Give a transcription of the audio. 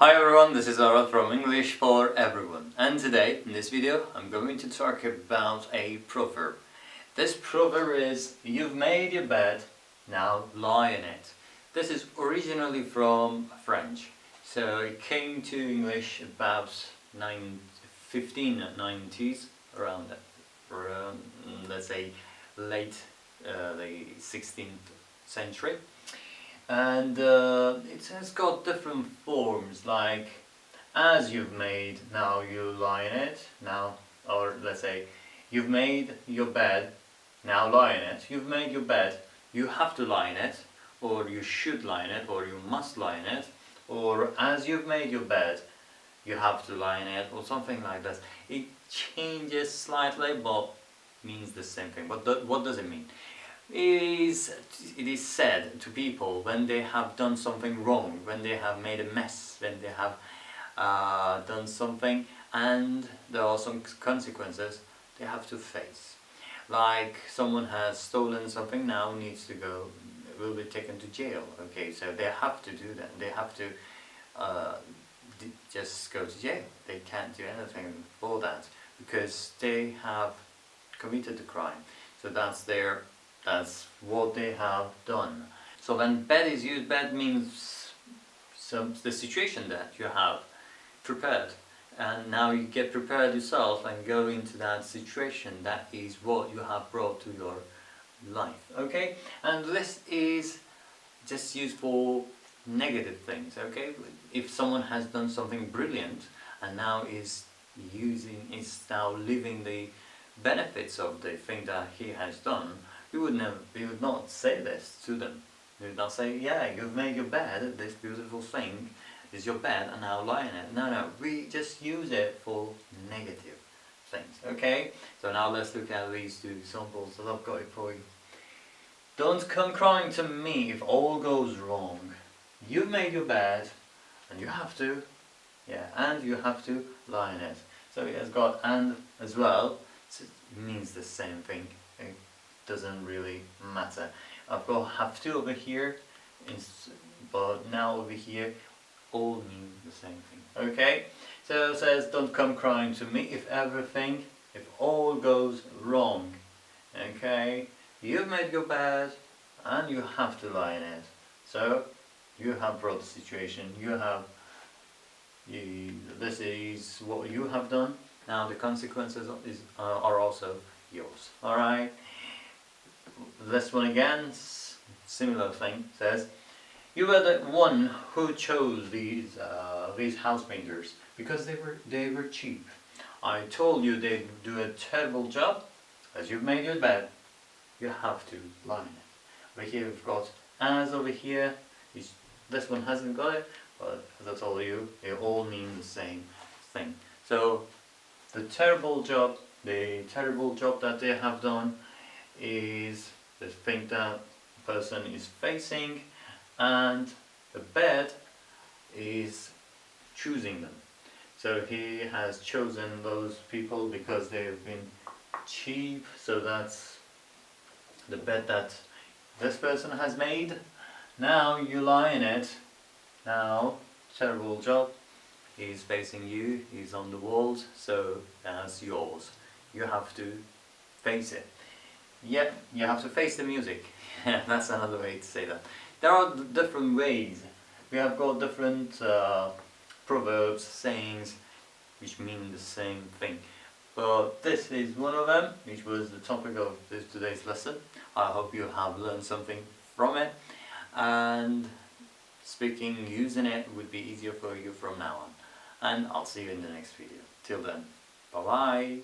Hi everyone, this is Arad from English for Everyone, and today in this video I'm going to talk about a proverb. This proverb is, you've made your bed, now lie in it. This is originally from French, so it came to English about 1590s, around let's say late the 16th century. And it has got different forms, like as you've made, now you lie in it, now, or let's say you've made your bed, now lie in it. You've made your bed, you have to lie in it, or you should lie in it, or you must lie in it, or as you've made your bed, you have to lie in it, or something like that. It changes slightly but means the same thing. But what does it mean? It is said to people when they have done something wrong, when they have made a mess, when they have done something and there are some consequences they have to face. Like someone has stolen something, now needs to go, will be taken to jail. Okay, so they have to do that. They have to just go to jail. They can't do anything for that because they have committed the crime. So that's what they have done. So when bed is used, bed means the situation that you have prepared, and now you get prepared yourself and go into that situation. That is what you have brought to your life. Okay, and this is just used for negative things. Okay, if someone has done something brilliant and now is now living the benefits of the thing that he has done, we would not say this to them. We would not say, yeah, you've made your bed, this beautiful thing is your bed and now lie in it. No, we just use it for negative things. Okay, so now let's look at these two examples that I've got for you. Don't come crying to me if all goes wrong. You've made your bed and you have to, and you have to lie in it. So it has got and as well, so it means the same thing. It doesn't really matter. I've got have to over here, but now over here all mean the same thing. Okay, so it says don't come crying to me if all goes wrong. Okay, you've made your bed and you have to lie in it. So you have brought the situation, this is what you have done. Now the consequences are also yours. Alright, this one again, similar thing, says, you were the one who chose these house painters because they were cheap. I told you they'd do a terrible job. As you've made your bed, you have to lie in it. Over here we've got as over here. This one hasn't got it, but as I told you, they all mean the same thing. So the terrible job that they have done is the thing that the person is facing, and the bed is choosing them. So he has chosen those people because they have been cheap. So that's the bed that this person has made. Now you lie in it. Now terrible job is facing you, he's on the walls, so that's yours. You have to face it. Yeah, you have to face the music. That's another way to say that. There are different ways. We have got different proverbs, sayings, which mean the same thing. But this is one of them, which was the topic of today's lesson. I hope you have learned something from it, and using it would be easier for you from now on. And I'll see you in the next video. Till then, bye bye.